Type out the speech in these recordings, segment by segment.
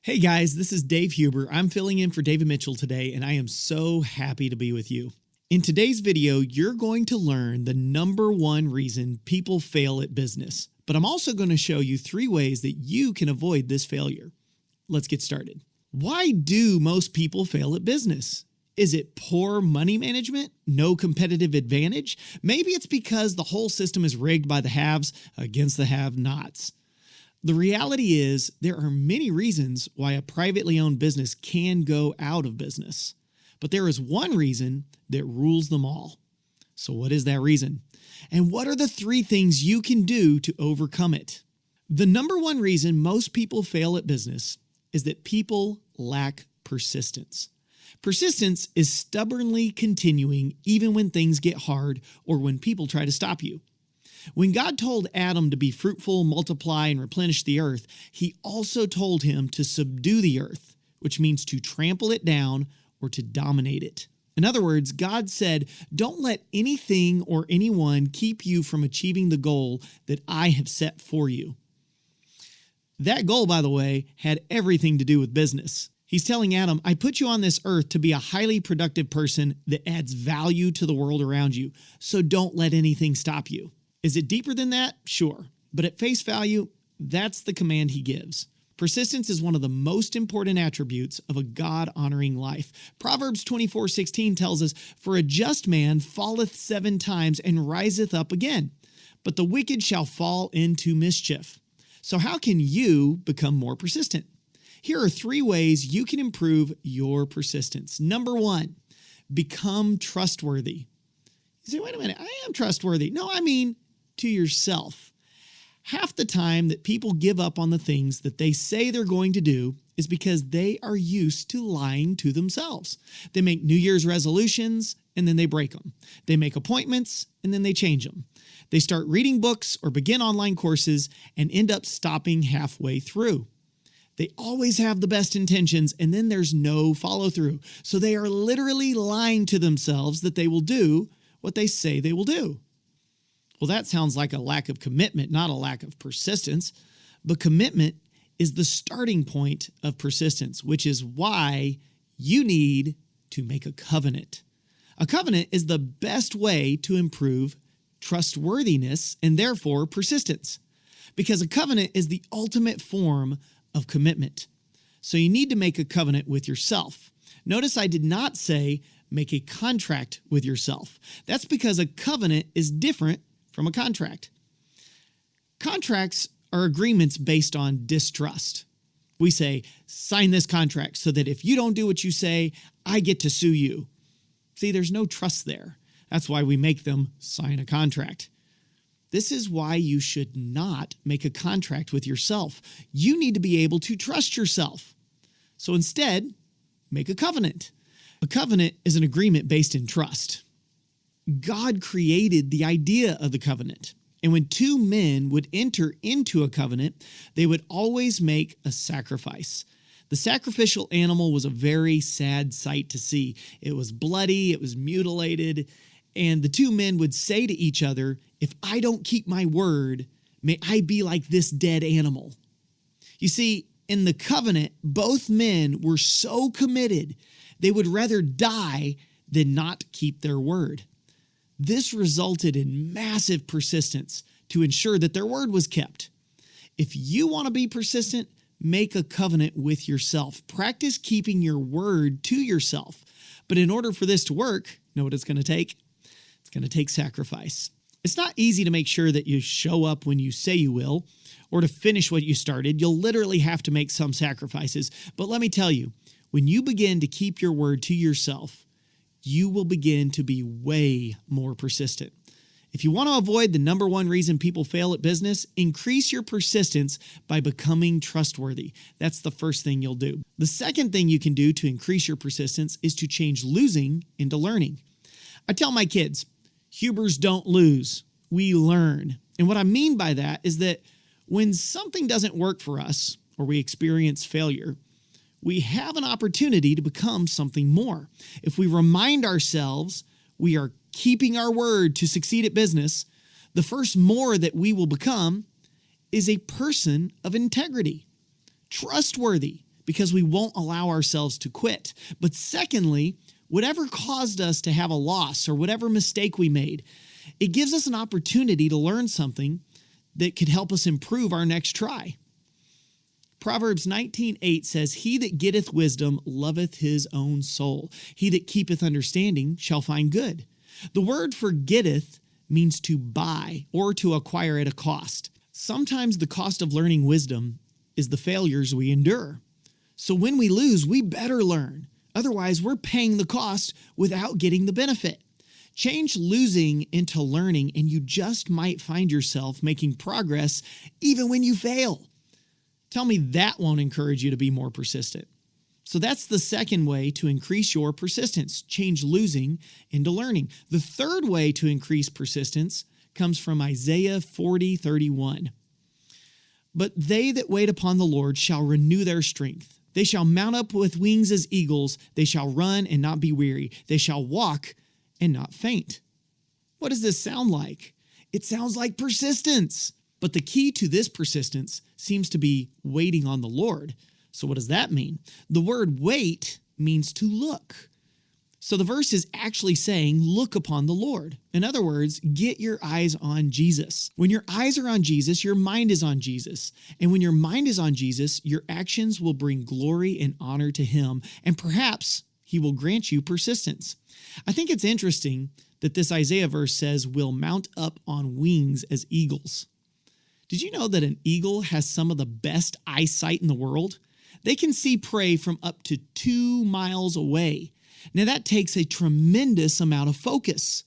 Hey guys, this is Dave Huber. I'm filling in for David Mitchell today, and I am so happy to be with you. In today's video, you're going to learn the number one reason people fail at business, but I'm also going to show you 3 ways that you can avoid this failure. Let's get started. Why do most people fail at business? Is it poor money management? No competitive advantage? Maybe it's because the whole system is rigged by the haves against the have-nots. The reality is there are many reasons why a privately owned business can go out of business, but there is one reason that rules them all. So what is that reason? And what are the 3 things you can do to overcome it? The number one reason most people fail at business is that people lack persistence. Persistence is stubbornly continuing even when things get hard or when people try to stop you. When God told Adam to be fruitful, multiply, and replenish the earth, he also told him to subdue the earth, which means to trample it down or to dominate it. In other words, God said, don't let anything or anyone keep you from achieving the goal that I have set for you. That goal, by the way, had everything to do with business. He's telling Adam, I put you on this earth to be a highly productive person that adds value to the world around you, so don't let anything stop you. Is it deeper than that? Sure. But at face value, that's the command he gives. Persistence is one of the most important attributes of a God-honoring life. Proverbs 24:16 tells us, For a just man falleth 7 times and riseth up again, but the wicked shall fall into mischief. So how can you become more persistent? Here are 3 ways you can improve your persistence. Number 1, become trustworthy. You say, wait a minute, I am trustworthy. No, I mean to yourself. Half the time that people give up on the things that they say they're going to do is because they are used to lying to themselves. They make New Year's resolutions and then they break them. They make appointments and then they change them. They start reading books or begin online courses and end up stopping halfway through. They always have the best intentions and then there's no follow through. So they are literally lying to themselves that they will do what they say they will do. Well, that sounds like a lack of commitment, not a lack of persistence. But commitment is the starting point of persistence, which is why you need to make a covenant. A covenant is the best way to improve trustworthiness and therefore persistence, because a covenant is the ultimate form of commitment. So you need to make a covenant with yourself. Notice I did not say make a contract with yourself. That's because a covenant is different from a contract. Contracts are agreements based on distrust. We say, sign this contract so that if you don't do what you say, I get to sue you. See, there's no trust there. That's why we make them sign a contract. This is why you should not make a contract with yourself. You need to be able to trust yourself. So instead, make a covenant. A covenant is an agreement based in trust. God created the idea of the covenant. And when 2 men would enter into a covenant, they would always make a sacrifice. The sacrificial animal was a very sad sight to see. It was bloody, it was mutilated, and the 2 men would say to each other, if I don't keep my word, may I be like this dead animal. You see, in the covenant, both men were so committed, they would rather die than not keep their word. This resulted in massive persistence to ensure that their word was kept. If you want to be persistent, make a covenant with yourself. Practice keeping your word to yourself. But in order for this to work, know what it's going to take? It's going to take sacrifice. It's not easy to make sure that you show up when you say you will, or to finish what you started. You'll literally have to make some sacrifices. But let me tell you, when you begin to keep your word to yourself, you will begin to be way more persistent. If you want to avoid the number one reason people fail at business, increase your persistence by becoming trustworthy. That's the first thing you'll do. The second thing you can do to increase your persistence is to change losing into learning. I tell my kids, Hubers don't lose, we learn. And what I mean by that is that when something doesn't work for us or we experience failure, we have an opportunity to become something more. If we remind ourselves we are keeping our word to succeed at business, the first more that we will become is a person of integrity, trustworthy, because we won't allow ourselves to quit. But secondly, whatever caused us to have a loss or whatever mistake we made, it gives us an opportunity to learn something that could help us improve our next try. Proverbs 19:8 says, "He that getteth wisdom loveth his own soul. He that keepeth understanding shall find good." The word for getteth means to buy or to acquire at a cost. Sometimes the cost of learning wisdom is the failures we endure. So when we lose, we better learn. Otherwise, we're paying the cost without getting the benefit. Change losing into learning, and you just might find yourself making progress even when you fail. Tell me that won't encourage you to be more persistent. So that's the second way to increase your persistence. Change losing into learning. The third way to increase persistence comes from Isaiah 40:31. "But they that wait upon the Lord shall renew their strength. They shall mount up with wings as eagles. They shall run and not be weary. They shall walk and not faint." What does this sound like? It sounds like persistence. But the key to this persistence seems to be waiting on the Lord. So what does that mean? The word wait means to look. So the verse is actually saying, look upon the Lord. In other words, get your eyes on Jesus. When your eyes are on Jesus, your mind is on Jesus. And when your mind is on Jesus, your actions will bring glory and honor to him. And perhaps he will grant you persistence. I think it's interesting that this Isaiah verse says, "Will mount up on wings as eagles." Did you know that an eagle has some of the best eyesight in the world? They can see prey from up to 2 miles away. Now that takes a tremendous amount of focus.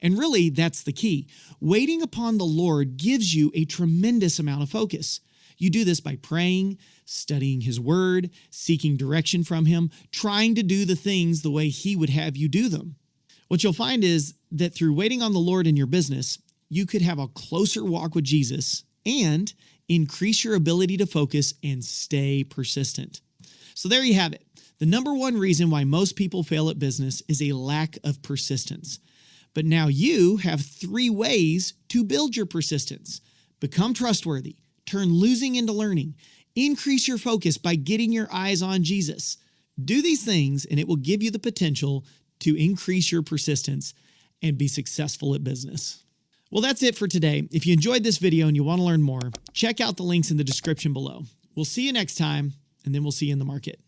And really, that's the key. Waiting upon the Lord gives you a tremendous amount of focus. You do this by praying, studying his word, seeking direction from him, trying to do the things the way he would have you do them. What you'll find is that through waiting on the Lord in your business, you could have a closer walk with Jesus and increase your ability to focus and stay persistent. So there you have it. The number one reason why most people fail at business is a lack of persistence. But now you have 3 ways to build your persistence. Become trustworthy, turn losing into learning, increase your focus by getting your eyes on Jesus. Do these things and it will give you the potential to increase your persistence and be successful at business. Well, that's it for today. If you enjoyed this video and you want to learn more, check out the links in the description below. We'll see you next time, and then we'll see you in the market.